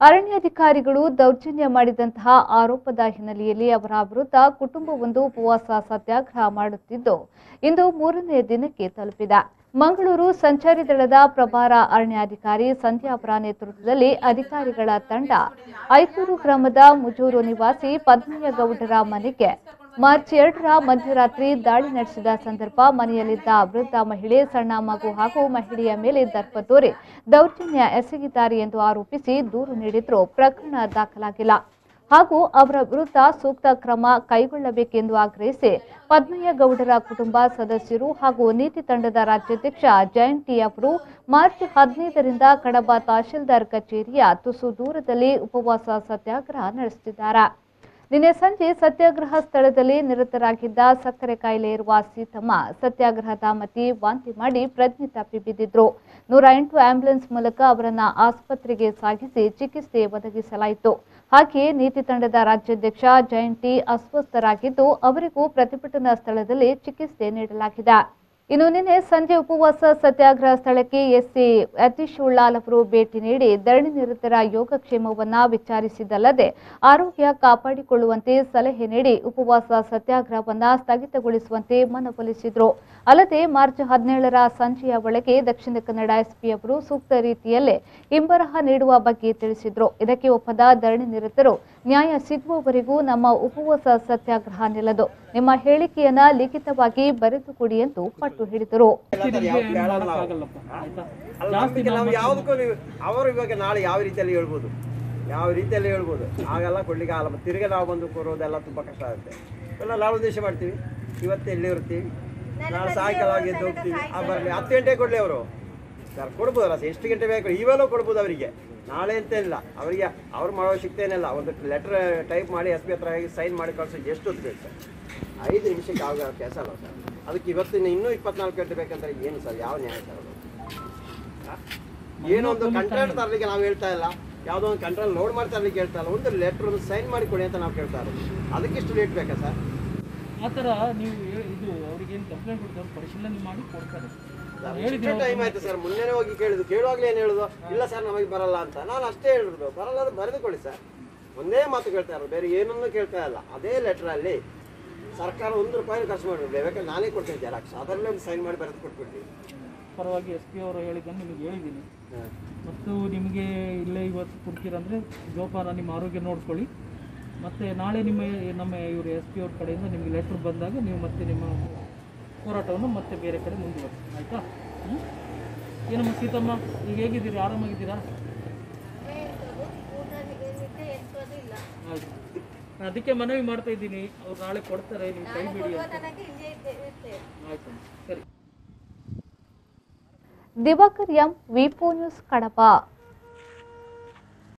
ಅರಣ್ಯಾಧಿಕಾರಿಗಳು ದೌರ್ಜನ್ಯ ಮಾಡಿದಂತಹ ಆರೋಪದ ಹಿನ್ನೆಲೆಯಲ್ಲಿ ಅವರ ವಿರುದ್ಧ ಕುಟುಂಬವೊಂದು ಉಪವಾಸ ಸತ್ಯಾಗ್ರಹ ಮಾಡುತ್ತಿದ್ದು ಇಂದು 3ನೇ ದಿನಕ್ಕೆ ತಲುಪಿದೆ. ಮಂಗಳೂರು ಸಂಚಾರಿ ದಳದ ಪ್ರಭಾರ ಅರಣ್ಯಾಧಿಕಾರಿ ಸಂಧ್ಯಾಪುರ ನೇತೃತ್ವದಲ್ಲಿ ಅಧಿಕಾರಿಗಳ ತಂಡ ಐಕೂರು ಗ್ರಾಮದ ಮುಜೂರು ನಿವಾಸಿ ಪದ್ಮಯ್ಯ ಗೌಡರ ಮನೆಗೆ ಮಾರ್ಚ್ 2ರ ಮಧ್ಯರಾತ್ರಿ ದಾಳಿ ನಡೆಸಿದ ಸಂದರ್ಭ ಮನೆಯಲ್ಲಿದ್ದ ವೃದ್ಧ ಮಹಿಳೆ, ಸಣ್ಣ ಮಗು ಹಾಗೂ ಮಹಿಳೆಯ ಮೇಲೆ ದರ್ಪ ತೋರಿ ದೌರ್ಜನ್ಯ ಎಸಗಿದ್ದಾರೆ ಎಂದು ಆರೋಪಿಸಿ ದೂರು ನೀಡಿದ್ರು. ಪ್ರಕರಣ ದಾಖಲಾಗಿಲ್ಲ ಹಾಗೂ ಅವರ ವಿರುದ್ಧ ಸೂಕ್ತ ಕ್ರಮ ಕೈಗೊಳ್ಳಬೇಕೆಂದು ಆಗ್ರಹಿಸಿ ಪದ್ಮಯ್ಯ ಗೌಡರ ಕುಟುಂಬ ಸದಸ್ಯರು ಹಾಗೂ ನೀತಿ ತಂಡದ ರಾಜ್ಯಾಧ್ಯಕ್ಷ ಜಯಂತ್ ಟಿ ಅವರು ಮಾರ್ಚ್ 15ರಿಂದ ಕಡಬ ತಹಶೀಲ್ದಾರ್ ಕಚೇರಿಯ ತುಸು ದೂರದಲ್ಲಿ ಉಪವಾಸ ಸತ್ಯಾಗ್ರಹ ನಡೆಸುತ್ತಿದ್ದಾರೆ. ನಿನ್ನೆ ಸಂಜೆ ಸತ್ಯಾಗ್ರಹ ಸ್ಥಳದಲ್ಲಿ ನಿರತರಾಗಿದ್ದ ಸಕ್ಕರೆ ಕಾಯಿಲೆ ಇರುವ ಸೀತಮ್ಮ ಸತ್ಯಾಗ್ರಹದ ಮಧ್ಯೆ ವಾಂತಿ ಮಾಡಿ ಪ್ರಜ್ಞೆ ತಪ್ಪಿ ಬಿದ್ದಿದ್ರು. 108 ಆಂಬ್ಯುಲೆನ್ಸ್ ಮೂಲಕ ಅವರನ್ನ ಆಸ್ಪತ್ರೆಗೆ ಸಾಗಿಸಿ ಚಿಕಿತ್ಸೆ ಒದಗಿಸಲಾಯಿತು. ಹಾಗೆಯೇ ನೀತಿ ತಂಡದ ರಾಜ್ಯಾಧ್ಯಕ್ಷ ಜಯಂತ್ ಟಿ ಅಸ್ವಸ್ಥರಾಗಿದ್ದು ಅವರಿಗೂ ಪ್ರತಿಭಟನಾ ಸ್ಥಳದಲ್ಲಿ ಚಿಕಿತ್ಸೆ ನೀಡಲಾಗಿದೆ. ಇನ್ನು ನಿನ್ನೆ ಸಂಜೆ ಉಪವಾಸ ಸತ್ಯಾಗ್ರಹ ಸ್ಥಳಕ್ಕೆ ಎಸ್ಸಿ ಯತೀಶ್ ಉಳ್ಳಾಲ್ ಅವರು ಭೇಟಿ ನೀಡಿ ಧರಣಿ ನಿರತರ ಯೋಗಕ್ಷೇಮವನ್ನ ವಿಚಾರಿಸಿದಲ್ಲದೆ ಆರೋಗ್ಯ ಕಾಪಾಡಿಕೊಳ್ಳುವಂತೆ ಸಲಹೆ ನೀಡಿ ಉಪವಾಸ ಸತ್ಯಾಗ್ರಹವನ್ನ ಸ್ಥಗಿತಗೊಳಿಸುವಂತೆ ಮನವೊಲಿಸಿದ್ರು. ಅಲ್ಲದೆ ಮಾರ್ಚ್ 17ರ ಸಂಜೆಯ ಒಳಗೆ ದಕ್ಷಿಣ ಕನ್ನಡ ಎಸ್ಪಿ ಅವರು ಸೂಕ್ತ ರೀತಿಯಲ್ಲೇ ಹಿಂಬರಹ ನೀಡುವ ಬಗ್ಗೆ ತಿಳಿಸಿದ್ರು. ಇದಕ್ಕೆ ಒಪ್ಪದ ಧರಣಿ ನಿರತರು ನ್ಯಾಯ ಸಿಗುವವರೆಗೂ ನಮ್ಮ ಉಪವಾಸ ಸತ್ಯಾಗ್ರಹ ನಿಲ್ಲದು, ನಿಮ್ಮ ಹೇಳಿಕೆಯನ್ನ ಲಿಖಿತವಾಗಿ ಬರೆದುಕೊಡಿ ಎಂದು ಪಟ್ಟು ಹಿಡಿದರು. ಅವರು ಇವಾಗ ನಾಳೆ ಯಾವ ರೀತಿಯಲ್ಲಿ ಹೇಳ್ಬೋದು ಹಾಗೆಲ್ಲ ಕೊಡ್ಲಿಕ್ಕೆ ಆಗಲ್ಲ. ತಿರುಗಿ ನಾವು ಬಂದು ಕೊರೋದೆಲ್ಲ ತುಂಬ ಕಷ್ಟ ಆಗುತ್ತೆ. ಎಲ್ಲ ನಾವು ಉದ್ದೇಶ ಮಾಡ್ತೀವಿ, ಇವತ್ತು ಎಲ್ಲಿ ಇರ್ತೀವಿ, ನಾಳೆ ಸಾಯಂಕಾಲ ಎದ್ದು ಹೋಗ್ತೀವಿ. ಬರಲಿ 10 ಗಂಟೆಗೆ ಕೊಡಲಿ ಅವರು ಸರ್, ಕೊಡ್ಬೋದಲ್ಲ ಸರ್, ಎಷ್ಟು ಗಂಟೆ ಬೇಕು ಇವೆಲ್ಲ ಕೊಡ್ಬೋದು ಅವರಿಗೆ. ನಾಳೆ ಅಂತ ಇಲ್ಲ, ಅವರಿಗೆ ಅವ್ರು ಮಾಡೋ ಸಿಗ್ತೇನಿಲ್ಲ. ಒಂದು ಲೆಟರ್ ಟೈಪ್ ಮಾಡಿ ಎಸ್ ಪಿ ಹತ್ರ ಸೈನ್ ಮಾಡಿ ಕಳ್ಸೋಕ್ಕೆ ಎಷ್ಟು ಹೊತ್ತು ಬೇಕು ಸರ್? 5 ನಿಮಿಷಕ್ಕೆ ಆಗ ಕೆಲಸ ಅಲ್ಲ ಸರ್. ಅದಕ್ಕೆ ಇವತ್ತಿನ ಇನ್ನೂ 24 ಗಂಟೆ ಬೇಕಂದ್ರೆ ಏನು ಸರ್? ಯಾವ ನ್ಯಾಯ ಸರ್? ಏನೋ ಒಂದು ಕಂಟ್ರೋಲ್ ತರಲಿಕ್ಕೆ ನಾವು ಹೇಳ್ತಾ ಇಲ್ಲ, ಯಾವುದೋ ಒಂದು ಕಂಟ್ರೋಲ್ ಲೋಡ್ ಮಾಡಿ ತರಲಿಕ್ಕೆ ಹೇಳ್ತಾ ಇಲ್ಲ. ಒಂದು ಲೆಟ್ರ್ ಒಂದು ಸೈನ್ ಮಾಡಿ ಕೊಡಿ ಅಂತ ನಾವು ಕೇಳ್ತಾ ಇರೋದು. ಅದಕ್ಕೆ ಇಷ್ಟು ಲೇಟ್ ಬೇಕಾ ಸರ್? ಆ ಥರ ನೀವು ಇದು ಅವ್ರಿಗೇನು ಕಂಪ್ಲೇಂಟ್ ಕೊಡ್ತಾರೆ, ಪರಿಶೀಲನೆ ಮಾಡಿ ಕೊಡ್ತಾರೆ. ಟೈಮ್ ಆಯ್ತು ಸರ್, ಮುನ್ನೆನೇ ಹೋಗಿ ಕೇಳುವಾಗಲೇ ಏನು ಹೇಳೋದು? ಇಲ್ಲ ಸರ್ ನಮಗೆ ಬರಲ್ಲ ಅಂತ. ನಾನು ಅಷ್ಟೇ ಹೇಳಿರೋದು, ಬರಲ್ಲ ಅದು ಬರೆದುಕೊಳ್ಳಿ ಸರ್. ಒಂದೇ ಮಾತು ಕೇಳ್ತಾ ಇರೋದು, ಬೇರೆ ಏನನ್ನೂ ಕೇಳ್ತಾ ಇಲ್ಲ. ಅದೇ ಲೆಟ್ರಲ್ಲಿ ಸರ್ಕಾರ 1 ರೂಪಾಯಿ ಖರ್ಚು ಮಾಡಬೇಕು, ಬೇಕಾದ್ರೆ ನಾನೇ ಕೊಡ್ತೀನಿ ಜೆರಾಕ್ಸ್, ಅದರಲ್ಲೇ ಒಂದು ಸೈನ್ ಮಾಡಿ ಬರೆದು ಕೊಟ್ಬಿಡ್ತೀನಿ. ಪರವಾಗಿ ಎಸ್ ಪಿ ಅವರು ಹೇಳಿದ್ದನ್ನು ನಿಮಗೆ ಹೇಳಿದ್ದೀನಿ. ಮತ್ತು ನಿಮಗೆ ಇಲ್ಲೇ ಇವತ್ತು ಕೊಡ್ತೀರಂದರೆ ಜೋಪಾನ ನಿಮ್ಮ ಆರೋಗ್ಯ ನೋಡ್ಕೊಳ್ಳಿ. ಮತ್ತು ನಾಳೆ ನಮ್ಮ ಇವರು ಎಸ್ ಪಿ ಅವ್ರ ಕಡೆಯಿಂದ ನಿಮಗೆ ಲೆಟ್ರ್ ಬಂದಾಗ ನೀವು ಮತ್ತೆ ನಿಮ್ಮ ಹೋರಾಟವನ್ನು ಮತ್ತೆ ಬೇರೆ ಕಡೆ ಮುಂದುವರಿಸಿ, ಆಯಿತಾ? ಏನಮ್ಮ ಸೀತಮ್ಮ, ಈಗ ಹೇಗಿದ್ದೀರಿ? ಆರಾಮಾಗಿದ್ದೀರಾ? ಆಯಿತು, ಅದಕ್ಕೆ ಮನವಿ ಮಾಡ್ತಾ ಇದ್ದೀನಿ, ಅವ್ರು ನಾಳೆ ಕೊಡ್ತಾರೆ, ನೀವು ಕೈ ಬಿಡಿ ಅಂತ. ಆಯಿತು, ಸರಿ. ದಿವಾಕರ್ ಎಂ, ವಿ4 ನ್ಯೂಸ್, ಕಡಪ.